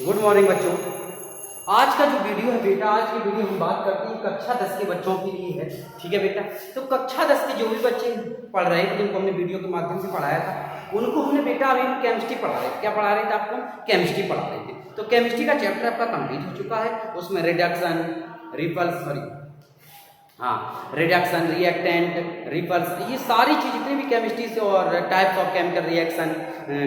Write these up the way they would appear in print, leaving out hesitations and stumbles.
Good morning बच्चों। आज का जो वीडियो है बेटा, आज की वीडियो हम बात करते हैं कक्षा 10 के बच्चों के लिए है। ठीक है बेटा, तो कक्षा 10 के जो भी बच्चे पढ़ रहे थे, जिनको हमने वीडियो के माध्यम से पढ़ाया था, उनको हमने बेटा अभी केमिस्ट्री पढ़ा रहे थे। क्या पढ़ा रहे थे आपको? केमिस्ट्री पढ़ा रहे थे। तो केमिस्ट्री का चैप्टर आपका कंप्लीट हो चुका है। उसमें रिडक्शन, रिडक्शन, रिएक्टेंट, रिपल्स, ये सारी चीज जितनी भी केमिस्ट्री से और types of chemical reaction,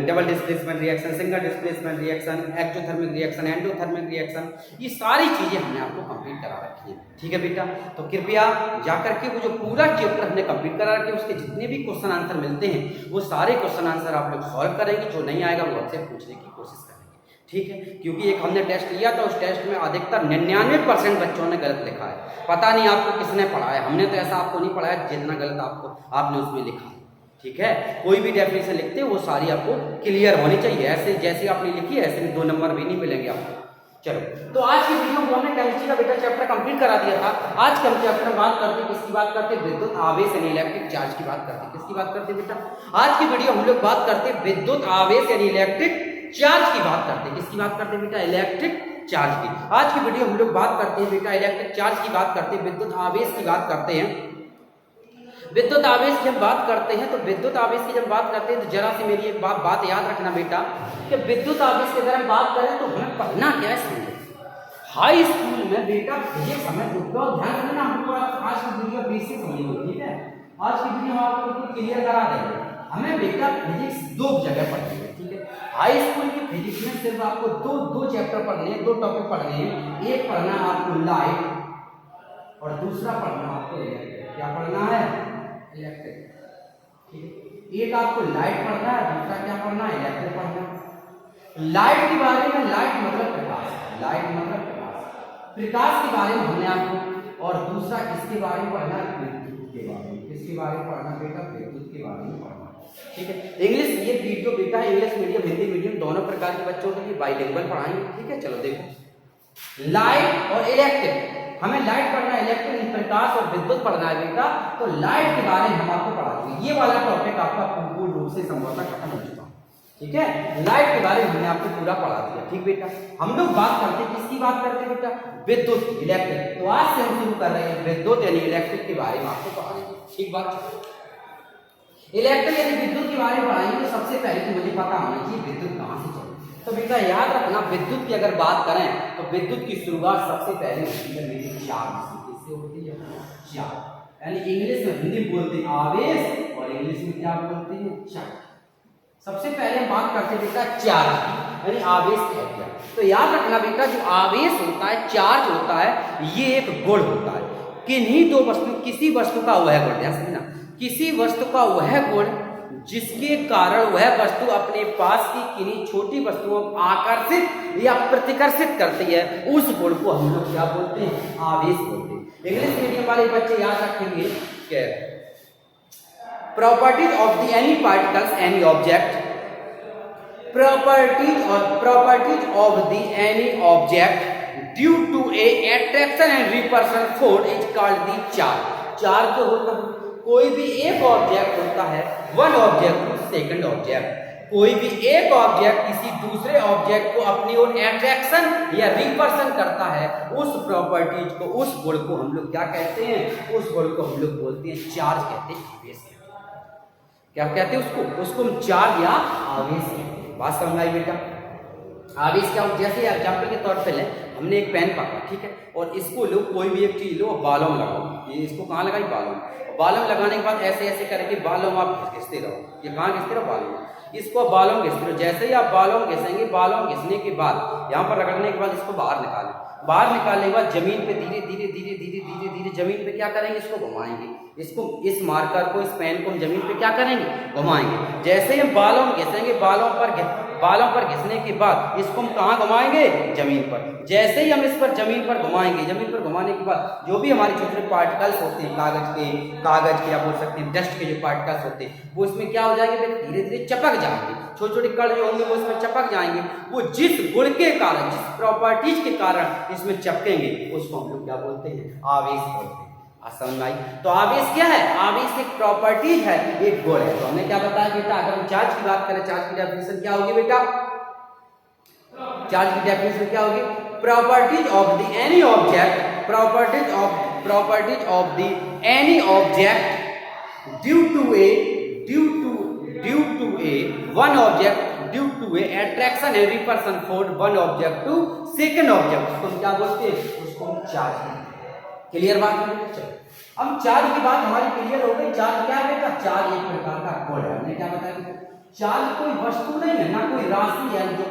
double displacement reaction, single displacement reaction, exothermic reaction, endothermic reaction, ये सारी चीजें हमने आपको कंप्लीट करा रखी है। ठीक है बेटा, तो कृपया जाकर के वो जो पूरा चैप्टर हमने कंप्लीट करा रखे, उसके जितने भी क्वेश्चन आंसर मिलते हैं वो सारे क्वेश्चन आंसर आप लोग सॉल्व करेंगे। जो नहीं आएगा वो आपसे पूछने की कोशिश करेंगे। ठीक है, क्योंकि एक हमने टेस्ट लिया था, उस टेस्ट में अधिकतर 99% बच्चों ने गलत लिखा है। पता नहीं आपको किसने पढ़ाया, हमने तो ऐसा आपको नहीं पढ़ाया जितना गलत आपने उसमें लिखा। ठीक है, कोई भी डेफिनेशन लिखते हैं वो सारी आपको क्लियर होनी चाहिए। ऐसे जैसे आपने लिखी है ऐसे में 2 नंबर भी नहीं मिलेंगे आपको। चलो, तो आज की वीडियो में हमने केमिस्ट्री का बेटा चैप्टर कंप्लीट करा दिया था। आज का चैप्टर में बात करते, किसकी बात करते? विद्युत आवेश यानी इलेक्ट्रिक चार्ज की बात करते। किसकी बात करते बेटा? आज की वीडियो हम लोग बात करते विद्युत आवेश यानी इलेक्ट्रिक चार्ज की बात करते हैं। किसकी बात करते हैं बेटा? इलेक्ट्रिक चार्ज की। आज की वीडियो हम लोग बात करते हैं बेटा इलेक्ट्रिक चार्ज की बात करते हैं, विद्युत आवेश की बात करते हैं। विद्युत आवेश की जब बात करते हैं तो विद्युत आवेश की जब बात करते हैं तो जरा सी मेरी एक बात याद रखना बेटा, कि विद्युत आवेश की अगर हम बात करें तो हमें पढ़ना क्या है समझो। हाई स्कूल में बेटा फिजिक्स हमें ध्यान रखना, हमको आज की वीडियो बेसिक होनी होगी। ठीक है, आज की वीडियो हम आपको बिल्कुल क्लियर करा देंगे। हमें बेटा फिजिक्स 2 जगह पढ़नी है। ठीक है, हाई स्कूल की फिजिक्स में सिर्फ आपको दो चैप्टर पढ़ने हैं, 2 टॉपिक पढ़ने हैं। एक पढ़ना आपको लाइट और दूसरा पढ़ना आपको इलेक्ट्रिक। क्या पढ़ना है? इलेक्ट्रिक। ठीक है, एक आपको लाइट पढ़ना है, दूसरा क्या पढ़ना है? इलेक्ट्रिक पढ़ना है। लाइट के बारे में, लाइट मतलब प्रकाश, लाइट मतलब प्रकाश के बारे में हमने आपको, और दूसरा किसके बारे में पढ़ना है? विद्युत के बारे में। किसके बारे में पढ़ना बेटा? विद्युत के बारे में पढ़ना। ठीक है, इंग्लिश, ये वीडियो बेटा इंग्लिश मीडियम हिंदी मीडियम दोनों प्रकार के बच्चों के लिए बाइलिंगुअल पढ़ाएंगे। ठीक है, चलो देखो, लाइट और इलेक्ट्रिक, हमें लाइट पढ़ना है, इलेक्ट्रिक प्रकाश और विद्युत पढ़ना है बेटा। तो लाइट के बारे में हम आपको पढ़ा देंगे। ये वाला टॉपिक आपका पूर्ण रूप से संभवतः खत्म हो चुका है। ठीक है, लाइट के बारे में हमने आपको पूरा पढ़ा दिया। ठीक बेटा, हम लोग बात करते हैं, किसकी बात करते हैं बेटा? विद्युत, इलेक्ट्रिक। तो आज से हम शुरू कर रहे हैं विद्युत यानी इलेक्ट्रिक के बारे में आपको पढ़ा देंगे। ठीक बात, इलेक्ट्रिक यानी विद्युत के बारे में पढ़ाएंगे। तो सबसे पहले तो मुझे पता होना चाहिए विद्युत कहाँ से चलती। तो बेटा याद रखना, विद्युत की अगर बात करें तो विद्युत की शुरुआत सबसे पहले होती है मेरी चार्ज से। किससे होती है? चार्ज, यानी इंग्लिश में, हिंदी बोलते हैं आवेश और इंग्लिश में क्या बोलते हैं? चार्ज। सबसे पहले हम बात करते हैं बेटा चार्ज की, यानी आवेश है क्या। तो याद रखना बेटा, जो आवेश होता है, चार्ज होता है, ये एक गुण होता है। किन्हीं 2 वस्तु, किसी वस्तु का वह गुण, ध्यान समझना, किसी वस्तु का वह गुण जिसके कारण वह वस्तु अपने पास की किन्हीं छोटी वस्तुओं को आकर्षित या प्रतिकर्षित करती है, उस गुण को हम लोग क्या बोलते हैं? आवेश बोलते हैं। इंग्लिश मीडियम वाले बच्चे याद रखेंगे कि properties of the any particles any object, properties of the any object due to a attraction and repulsion force is called the charge. Charge जो होता है, कोई भी एक ऑब्जेक्ट होता है, one object to second object, कोई भी एक ऑब्जेक्ट किसी दूसरे ऑब्जेक्ट को अपनी ओर अट्रैक्शन या रिपल्शन करता है, उस प्रॉपर्टीज को, उस गुण को हम लोग क्या कहते हैं? उस गुण को हम लोग बोलते हैं चार्ज कहते हैं, आवेश कहते हैं। क्या कहते हैं उसको हम चार्ज या आवेश कहते हैं। बात समझ आई बेटा? आवेश क्या हो? जैसे एग्जाम्पल के तौर पे ले, हमने एक पेन पकड़ा, ठीक है, और इसको लो, कोई भी एक चीज लो, बालों में लगाओ। ये इसको कहाँ लगाई? बालों में। बालों में लगाने के बाद ऐसे ऐसे करके बालों में आप घिसते रहो। ये कहाँ घिसते रहो? बालों में। इसको बालों में घिसते रहो। जैसे ही आप बालों में घिसेंगे, बालों में घिसने के बाद यहाँ पर रगड़ने के बाद इसको बाहर निकालें। बाहर निकालने के बाद जमीन पे धीरे धीरे धीरे धीरे धीरे धीरे जमीन पे क्या करेंगे? इसको घुमाएंगे। इसको, इस मार्कर को, इस पेन को हम जमीन पे क्या करेंगे? घुमाएंगे। जैसे ही हम बालों में घिसेंगे, बालों पर घिसने के बाद इसको हम कहाँ घुमाएंगे? जमीन पर। जैसे ही हम इस पर जमीन पर घुमाएंगे, जमीन पर घुमाने के बाद जो भी हमारे छोटे छोटे पार्टिकल्स होते हैं, कागज के या बोल सकते हैं डस्ट के जो पार्टिकल्स होते हैं, वो इसमें क्या हो जाएंगे? धीरे धीरे चपक जाएंगे। छोटे छोटे कण जो होंगे वो इसमें चपक जाएंगे। वो जिस गुण के कारण, जिस प्रॉपर्टीज के कारण इसमें चपकेंगे, उसको हम लोग क्या बोलते हैं? आवेश बोलते हैं। समझ आई? तो आवेश क्या है? आवेश एक प्रॉपर्टीज है, एक गुण है। तो हमने क्या बताया बेटा? अगर हम चार्ज की बात करें, चार्ज की डेफिनेशन क्या होगी बेटा? चार्ज की डेफिनेशन क्या होगी? Properties of the any object, properties of the any object due to a one object due to a attraction and repulsion force one object to second object, उसको हम क्या बोलते हैं? उसको हम चार्ज। क्लियर बात है? चलो अब चार्ज की बात हमारी क्लियर हो गई। चार्ज क्या है? चार्ज एक प्रकार का कोड है। हमने क्या बताया? चार्ज कोई वस्तु नहीं है, ना कोई राशि है, जो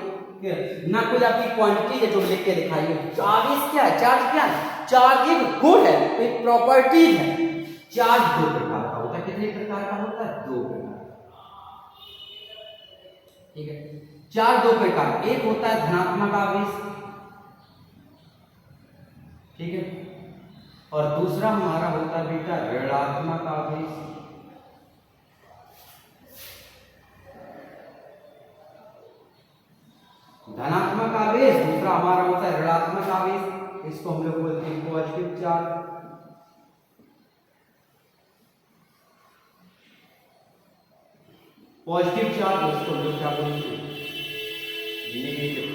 ना कोई आपकी क्वांटिटी है जो लिख के दिखाई है। चार्ज क्या है? चार्ज क्या है? चार्ज एक गुण है, एक प्रॉपर्टी है। चार्ज दो प्रकार का होता है। कितने प्रकार का होता है? दो प्रकार। ठीक है, चार्ज दो प्रकार, एक होता है धनात्मक आवेश, ठीक है, और दूसरा हमारा होता है बेटा ऋणात्मक आवेश। धनात्मक आवेश, दूसरा हमारा होता है ऋणात्मक आवेश। इसको हम लोग बोलते हैं पॉजिटिव चार्ज। पॉजिटिव चार्ज उसको लोग क्या बोलते हैं? नेगेटिव।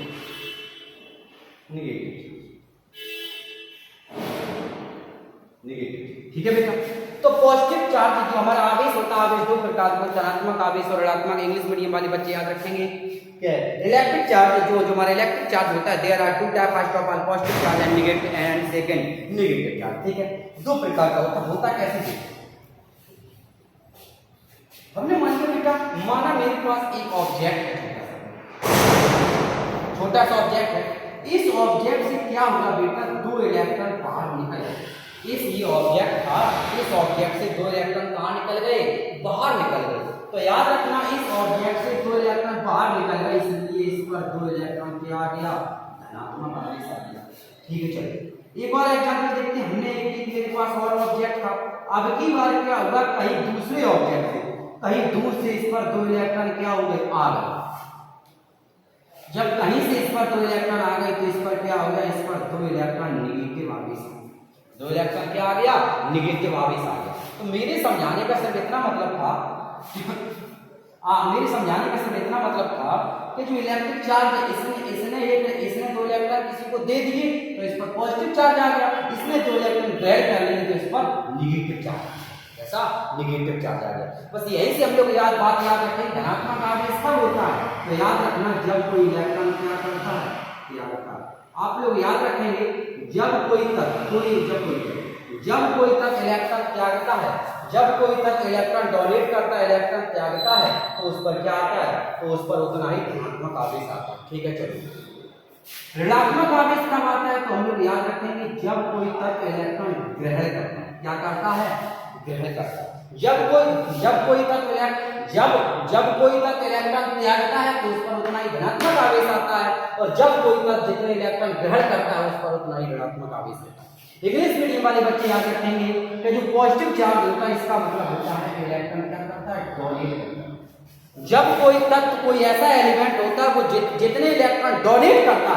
ठीक है बेटा। तो पॉजिटिव चार्ज जो हमारा आवेश होता है, आवेश दो प्रकार का, धनात्मक आवेश और ऋणात्मक। इंग्लिश मीडियम वाले बच्चे याद रखेंगे। इलेक्ट्रिक चार्ज जो हमारा इलेक्ट्रिक चार्ज होता है, there are two type, first of all positive charge and negative, and second negative charge. ठीक है, दो प्रकार का होता कैसे? हमने मान लिया बेटा, माना मेरे पास एक ऑब्जेक्ट है, छोटा सा ऑब्जेक्ट है। इस ऑब्जेक्ट से क्या होगा बेटा? दो इलेक्ट्रॉन बाहर निकल गए। ये ऑब्जेक्ट था, इस ऑब्जेक्ट से दो इलेक्ट्रॉन कहां निकल गए? बाहर निकल गए। तो याद रखना, इस ऑब्जेक्ट से दो इलेक्ट्रॉन बाहर निकल गए, इसलिए इस पर दो इलेक्ट्रॉन क्या आ गया? धनात्मक आवेश आ गया। ठीक है, चलिए एक और एग्जांपल देखते हैं। हमने एक मेरे पास और ऑब्जेक्ट था। अब की बार क्या होगा? कहीं दूसरे ऑब्जेक्ट से, कहीं दूर से इस पर दो इलेक्ट्रॉन क्या हो गए? आ गए। जब कहीं से इस पर दो इलेक्ट्रॉन आ गए तो इस पर क्या हो गया? इस पर दो इलेक्ट्रॉन नेगेटिव आवेश, दो इलेक्ट्रॉन क्या आ गया? नेगेटिव आवेश आ गया। तो मेरे समझाने का सिर्फ इतना मतलब था कि जो इलेक्ट्रिक चार्ज है, इसने दो इलेक्ट्रॉन किसी को दे दिए तो इस पर पॉजिटिव चार्ज आ गया, इसने दो इलेक्ट्रॉन ग्रहण कर लिए तो इस पर नेगेटिव चार्ज, ऐसा नेगेटिव चार्ज आ गया। बस यही से हम लोग बात याद रखें। धनात्मक आवेश कब होता है? तो याद रखना, जब कोई इलेक्ट्रॉन क्या करता है? याद रखना, आप लोग याद रखेंगे, जब कोई तत्व इलेक्ट्रॉन त्यागता है, जब कोई तत्व इलेक्ट्रॉन डोनेट करता है, इलेक्ट्रॉन त्यागता है, तो उस पर क्या आता है? तो उस पर उतना ही धनात्मक आवेश आता है। ठीक है, चलिए ऋणात्मक आवेश कब आता है? तो हम लोग याद रखेंगे, जब कोई तत्व इलेक्ट्रॉन ग्रहण करता है। क्या करता है? ग्रहण करता है। जब कोई तत्व इलेक्ट्रॉन त्यागता है तो उस पर उतना ही धनात्मक आवेश आता है, और जब कोई तत्व जितने इलेक्ट्रॉन ग्रहण करता है उस पर उतना ही ऋणात्मक आवेश आता है। इंग्लिश मीडियम वाले बच्चे याद रखेंगे कि जो पॉजिटिव चार्ज होता है, इसका मतलब होता है कि इलेक्ट्रॉन क्या करता है? डोनेट करता है। जब कोई तत्व, कोई ऐसा एलिमेंट होता है, वो जितने इलेक्ट्रॉन डोनेट करता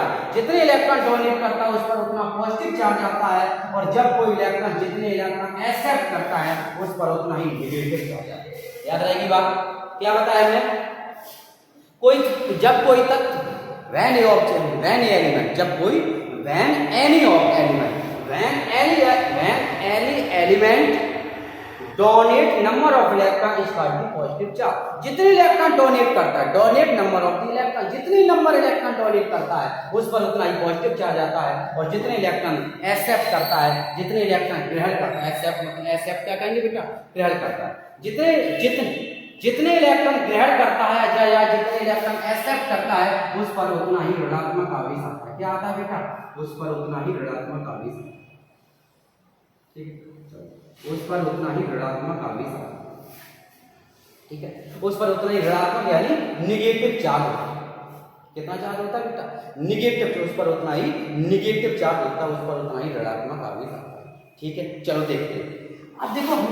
है, उस पर उतना पॉजिटिव चार्ज आता है, और जब कोई इलेक्ट्रॉन, जितने इलेक्ट्रॉन एक्सेप्ट करता है, उस पर उतना ही नेगेटिव चार्ज आता है। याद रहेगी बात? क्या बताया हमने? जब कोई तत्व, when any element donate number of electron is called the positive charge। जितने इलेक्ट्रॉन डोनेट करता है, donate number of the electron, जितनी नंबर इलेक्ट्रॉन डोनेट करता है उस पर उतना ही पॉजिटिव चार्ज आता है, और जितने इलेक्ट्रॉन एक्सेप्ट करता है, जितने इलेक्ट्रॉन ग्रहण करता है, एक्सेप्ट क्या कहेंगे बेटा? ग्रहण करता है। जितने इलेक्ट्रॉन ग्रहण करता है या जितने इलेक्ट्रॉन एक्सेप्ट करता है, उस पर उतना ही ऋणात्मक आवेश आता है। क्या आता है बेटा? उस पर उतना ही ऋणात्मक आवेश आता है। ठीक है, उस पर उतना ही ऋणात्मक आवेश आता है। ठीक है, उस पर उतना ही ऋणात्मक यानी नेगेटिव चार्ज होता है। कितना चार्ज होता है बेटा? नेगेटिव। उस पर उतना ही नेगेटिव चार्ज होता है, उस पर उतना ही ऋणात्मक आवेश आता है। ठीक है, चलो देखते हैं। अब देखो, हम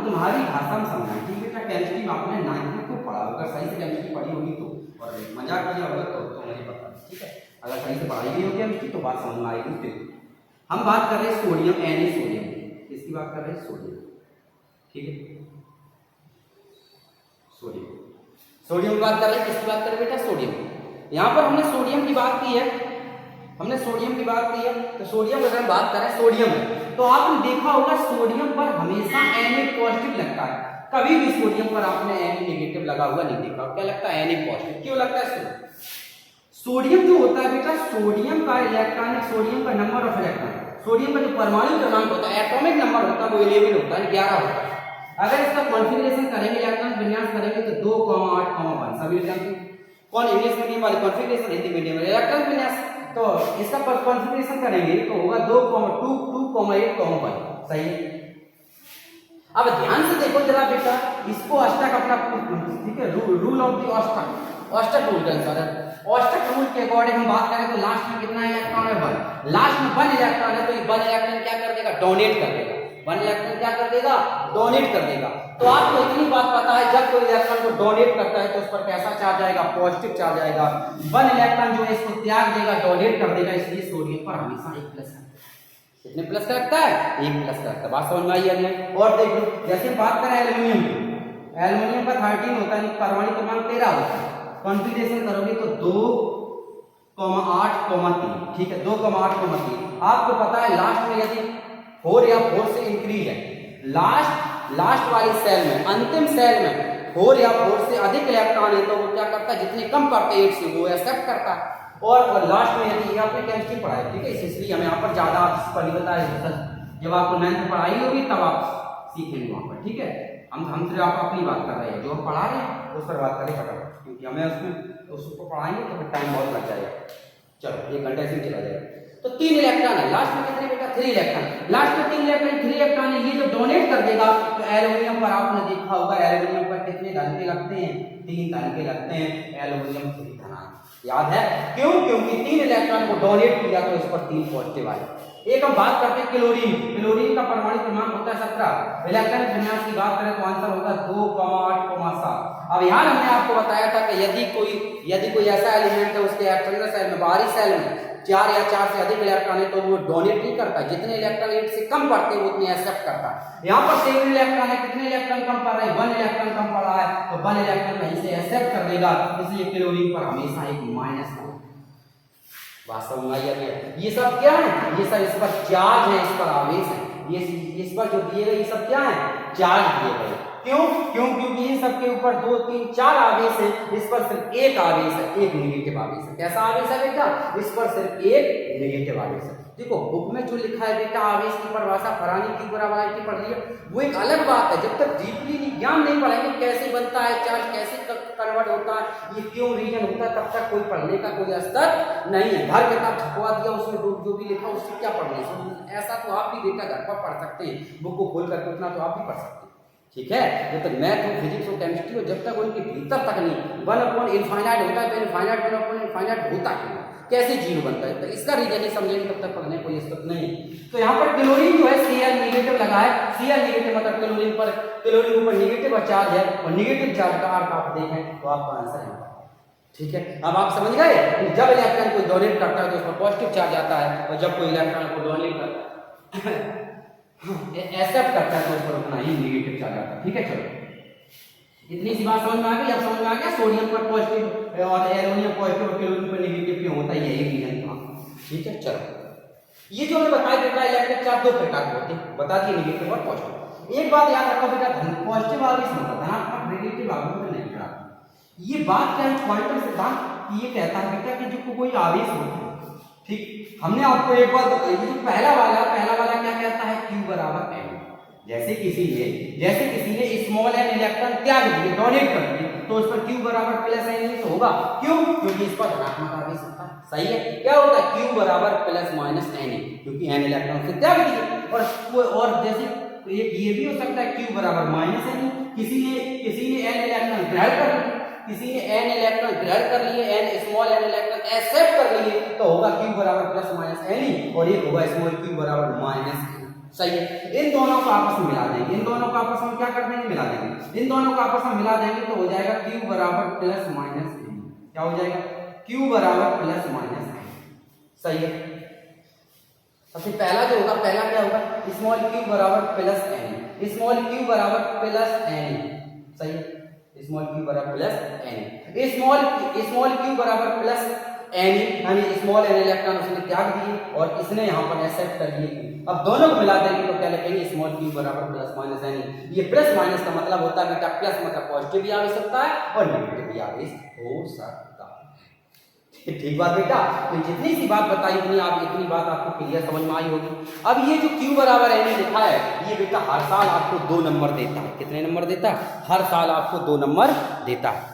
तुम्हारी भाषा में समझाएं। ठीक है बेटा, केमिस्ट्री में आपने 9th में खूब पढ़ा होगा, सही से केमिस्ट्री पढ़ी होगी तो, और मजाक किया होगा तो मुझे पता है। ठीक है, अगर सही से पढ़ाई नहीं होगी केमिस्ट्री तो बात समझ में आएगी। फिर हम बात कर रहे हैं सोडियम, सोडियम। किसकी बात कर रहे हैं? सोडियम। ठीक है, सोडियम की बात कर रहे हैं। किसकी बात कर रहे हैं बेटा? सोडियम। यहाँ पर हमने सोडियम की बात की है, हमने सोडियम की बात की है, तो सोडियम अगर हम बात करें सोडियम तो आपने देखा होगा सोडियम पर हमेशा Na पॉजिटिव लगता है, कभी भी सोडियम पर आपने Na नेगेटिव लगा हुआ नहीं देखा। क्या लगता है? Na positive. क्यों लगता है? सोडियम जो होता है बेटा, सोडियम का इलेक्ट्रॉनिक, सोडियम का नंबर ऑफ इलेक्ट्रॉन, सोडियम का जो परमाणु क्रमांक होता है, एटॉमिक नंबर होता है, वो 11 होता है, 11 होता है। अगर इसका कॉन्फ़िगरेशन करेंगे, इलेक्ट्रॉन विन्यास करेंगे तो 2, 8, 1 सभी कौन इंग्लिश मीडियम वाले कॉन्फ़िगरेशन, हिंदी मीडियम वाले इलेक्ट्रॉन विन्यास, तो इसका कॉन्फ़िगरेशन करेंगे तो होगा 2, 2, 2, 8, 1। सही है। अब ध्यान से देखो जरा बेटा, इसको अष्टक अपना, ठीक है, रूल ऑफ द अष्टक रूल के अनुसार, अष्टक रूल के अकॉर्डिंग हम बात करें तो लास्ट में कितना इलेक्ट्रॉन है? 1। लास्ट में 1 इलेक्ट्रॉन है, तो ये 1 इलेक्ट्रॉन क्या कर देगा? डोनेट कर देगा। 1 इलेक्ट्रॉन क्या कर देगा? डोनेट कर देगा। तो आपको इतनी बात पता है, जब कोई इलेक्ट्रॉन को डोनेट करता है तो उस पर कैसा चार्ज आएगा? पॉजिटिव चार्ज आएगा। 1 इलेक्ट्रॉन जो है इसको त्याग देगा, डोनेट कर देगा, इसलिए सोडियम पर हमेशा 1 प्लस है। कितने प्लस का रखता है? 1 प्लस का रखता है। बात समझ में आई है? और देख लो, जैसे हम बात करें एल्युमिनियम की, एल्युमिनियम का 13 होता है, परमाणु क्रमांक 13 होता है। कॉन्फ़िगरेशन करोगे तो 2, 8, 3, ठीक है, 2, 8, 3। आपको पता है लास्ट में यदि 4 या 4 से इंक्रीज है, लास्ट वाली सेल में, अंतिम सेल में 4 या 4 से अधिक इलेक्ट्रॉन है तो वो क्या करता है? जितने कम करते हैं 8 से वो एक्सेप्ट करता है। और लास्ट में यदि आपने केमिस्ट्री पढ़ा है, ठीक है, इसलिए हमें यहाँ पर ज्यादा पर नहीं बता रहे, जब आपको 9th पढ़ाई होगी तब आप सीखेंगे वहां पर, ठीक है। हम सिर्फ आप अपनी बात कर रहे हैं, जो हम पढ़ा रहे हैं उस पर बात करें फटाफट, क्योंकि हमें उसमें उसको पढ़ाएंगे तो फिर टाइम बहुत लग जाएगा। चलो 1 घंटा ऐसे चला जाएगा। तो 3 इलेक्ट्रॉन है, लास्ट में कितने बेटा? 3 इलेक्ट्रॉन। लास्ट में 3 इलेक्ट्रॉन है, ये जो डोनेट कर देगा, तो एल्युमिनियम पर आपने देखा होगा, एल्युमिनियम पर कितने धन के लगते हैं? 3 धन के लगते हैं, एल्युमिनियम 3 धनात्मक। याद है क्यों? क्योंकि 3 इलेक्ट्रॉन को डोनेट किया तो इस पर 3 पॉजिटिव आए। एक हम बात करते हैं क्लोरीन, क्लोरीन का परमाणु क्रमांक होता है 17। इलेक्ट्रॉन विन्यास की बात करें तो आंसर होगा 2, 8, 7। अब यहाँ हमने आपको बताया था कि यदि कोई ऐसा एलिमेंट है उसके एक्सटर्नल सेल में, बाहरी सेल में 4 या 4 से अधिक इलेक्ट्रॉन है तो वो डोनेट नहीं करता, जितने इलेक्ट्रॉन 8 से कम पड़ते हैं वो उतने एक्सेप्ट करता है। यहाँ पर 7 इलेक्ट्रॉन है, कितने इलेक्ट्रॉन कम पड़ रहे हैं? 1 इलेक्ट्रॉन कम पड़ रहा है, तो 1 इलेक्ट्रॉन कहीं से एक्सेप्ट कर देगा, इसलिए क्लोरीन पर हमेशा एक माइनस। वास्तव में ये सब क्या है? ये सब इस पर चार्ज है, इस पर आवेश है, ये इस पर जो दिए गए ये सब क्या है? चार्ज दिए गए। क्यों? क्योंकि ये सब के ऊपर 2, 3, 4 आवेश है, इस पर सिर्फ एक आवेश है, एक नेगेटिव आवेश है। कैसा आवेश है बेटा? इस पर सिर्फ एक नेगेटिव आवेश है। देखो बुक में जो लिखा है बेटा, आवेश की परिभाषा फरानी की बराबर पढ़ लिया, वो एक अलग बात है। जब तक डीपली ज्ञान नहीं पढ़ेंगे कैसे बनता है चार्ज, कैसे कन्वर्ट होता है, ये क्यों रीजन होता है, तब तक कोई पढ़ने का कोई स्तर नहीं है। घर किताब छपवा दिया, उसमें जो भी लिखा उससे क्या पढ़ने, ऐसा तो आप भी बेटा घर पर पढ़ सकते हैं, बुक को खोल कर उतना तो आप भी पढ़ सकते हैं, ठीक है। जब तक मैथ और फिजिक्स और केमिस्ट्री हो, जब तक उनके भीतर तक नहीं 1 अपॉन इनफाइनाइट होता है, तो इनफाइनाइट 1 अपॉन इनफाइनाइट होता क्यों, कैसे जीरो बनता है, तो इसका रीजन नहीं समझेंगे तब तक पढ़ने कोई जरूरत नहीं। तो यहाँ पर क्लोरीन जो है Cl नेगेटिव लगा है, Cl नेगेटिव मतलब क्लोरीन ऊपर नेगेटिव चार्ज है, और नेगेटिव चार्ज का अर्थ आप देखें तो आपका आंसर है, ठीक है। अब आप समझ गए कि जब इलेक्ट्रॉन को डोनेट करता है तो उस पर पॉजिटिव चार्ज आता है, और जब कोई इलेक्ट्रॉन को डोनेट करता है एक्सेप्ट करता है तो उस पर उतना ही नेगेटिव चार्ज आता है, ठीक है। चलो इतनी सी बात समझ में आ गई। अब समझ में आ गया सोडियम पर पॉजिटिव और एल्युमिनियम पॉजिटिव और क्लोरीन पर नेगेटिव क्यों होता है, यही रीजन था, ठीक है। चलो ये जो हमें बताया बेटा, इलेक्ट्रिक चार्ज 2 प्रकार के होते हैं, बता दिए, नेगेटिव और पॉजिटिव। एक बात याद रखो बेटा, पॉजिटिव आवेश मतलब धनात्मक नेगेटिव आवेश में नहीं पड़ा। ये बात क्या है? क्वांटम सिद्धांत ये कहता है बेटा कि जो कोई आवेश होता है, ठीक, हमने आपको एक बात बताई, जो पहला वाला क्या कहता है? Q बराबर m। जैसे किसी ने स्मॉल n इलेक्ट्रॉन त्याग दिए, डोनेट कर दिए, तो उस पर Q बराबर प्लस n तो होगा। क्यों? क्योंकि इस पर धनात्मक आवेश होता है, सही है। क्या होता है? Q बराबर प्लस माइनस n, क्योंकि n इलेक्ट्रॉन से त्याग दिए। और जैसे ये भी हो सकता है Q बराबर माइनस n, किसी ने n इलेक्ट्रॉन ग्रहण कर लिए, किसी ने n इलेक्ट्रॉन ग्रहण कर लिए, स्मॉल n इलेक्ट्रॉन एक्सेप्ट कर लिए, तो होगा Q बराबर प्लस माइनस n, और ये होगा स्मॉल q बराबर माइनस n, सही है। इन दोनों को आपस में मिला देंगे, इन दोनों को आपस में क्या कर देंगे? मिला देंगे। इन दोनों को आपस में मिला देंगे तो हो जाएगा Q बराबर प्लस माइनस n। क्या हो जाएगा? Q बराबर प्लस माइनस n, सही है। सबसे पहला जो होगा, पहला क्या होगा? स्मॉल q बराबर प्लस n, स्मॉल q बराबर प्लस n, सही है। स्मॉल क्यू बराबर प्लस एन, स्मॉल क्यू बराबर प्लस एन, यानी स्मॉल एन इलेक्ट्रॉन उसने त्याग दिए और इसने यहाँ पर एक्सेप्ट कर लिए। अब दोनों को मिला देंगे तो क्या लिखेंगे, स्मॉल क्यू बराबर प्लस माइनस एन। ये प्लस माइनस का मतलब होता है बेटा, प्लस मतलब पॉजिटिव भी आवेश सकता है और नेगेटिव भी आवेश हो सकता है। ठीक बात बेटा, तो जितनी सी बात बताई इतनी बात आपको क्लियर समझ में आई होगी। अब ये जो क्यू बराबर एन लिखा है, ये बेटा हर साल आपको 2 नंबर देता है। कितने नंबर देता है? हर साल आपको 2 नंबर देता है।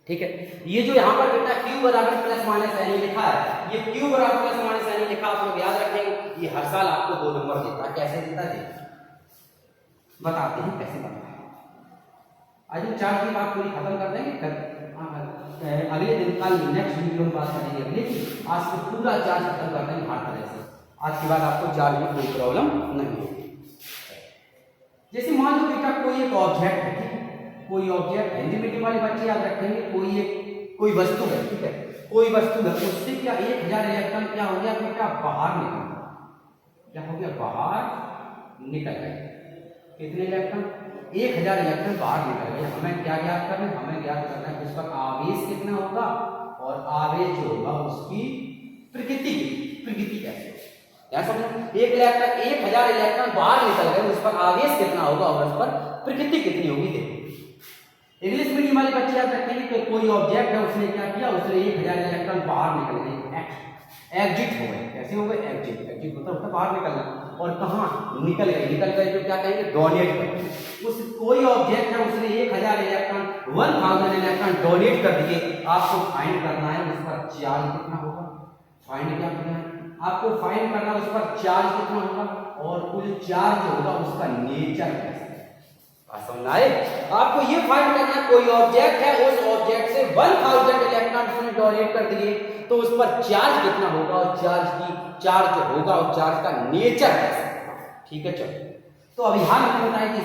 ठीक है, ये जो यहाँ पर बेटा क्यू बराबर प्लस माइनस एन लिखा है, ये क्यू बराबर प्लस माइनस एन लिखा आप लोग याद रखेंगे, ये हर साल आपको 2 नंबर देता है। कैसे देता है बताते हैं कैसे बनता है। आज हम चार्ट की बात पूरी खत्म कर देंगे, अगले दिन कल नेक्स्ट वीडियो में बात करेंगे, लेकिन आज को पूरा चार्ज खत्म कर देंगे हर तरह से। आज के बाद आपको चार्ज में कोई प्रॉब्लम नहीं होगी। जैसे मान लो बेटा कोई एक ऑब्जेक्ट है, ठीक है, कोई ऑब्जेक्ट है, इंटीमेटिव वाले बच्चे याद रखेंगे, कोई वस्तु है, ठीक है, कोई वस्तु है, उससे क्या 1000 इलेक्ट्रॉन क्या हो गया बेटा बाहर निकल गया। क्या हो गया? बाहर निकल गए। कितने इलेक्ट्रॉन? 1000 इलेक्ट्रॉन बाहर निकल गए। हमें क्या ज्ञात करना है? हमें ज्ञात करना है उस पर आवेश कितना होगा और आवेश जो होगा उसकी प्रकृति कैसे होगी। क्या समझो? 1000 इलेक्ट्रॉन बाहर निकल गए, उस पर आवेश कितना होगा और उस पर प्रकृति कितनी होगी। देखो इंग्लिश मीडियम वाले बच्चे याद रखेंगे कि कोई ऑब्जेक्ट है, उसने क्या किया, उसने 1000 इलेक्ट्रॉन बाहर निकल गए, एग्जिट हो गए। कैसे हो गए? एग्जिट मतलब उसका बाहर निकलना। और कहाँ निकल गए तो क्या कहेंगे? डोनेट कर। उस कोई ऑब्जेक्ट है, उसने 1000 इलेक्ट्रॉन 1000 इलेक्ट्रॉन डोनेट कर दिए। आपको फाइंड करना है उस पर चार्ज कितना होगा। फाइंड क्या करना है आपको? फाइंड करना उस पर चार्ज कितना होगा और कुल चार्ज जो होगा उसका नेचर कैसा है। समझ आए? आपको ये फाइंड करना, कोई ऑब्जेक्ट है, उस ऑब्जेक्ट से 1000 इलेक्ट्रॉन उसने डोनेट कर दिए तो उस पर चार्ज कितना होगा और चार्ज जो होगा और चार्ज का नेचर कैसा होगा। ठीक है, चलो तो अब यहाँ मैंने बताया कि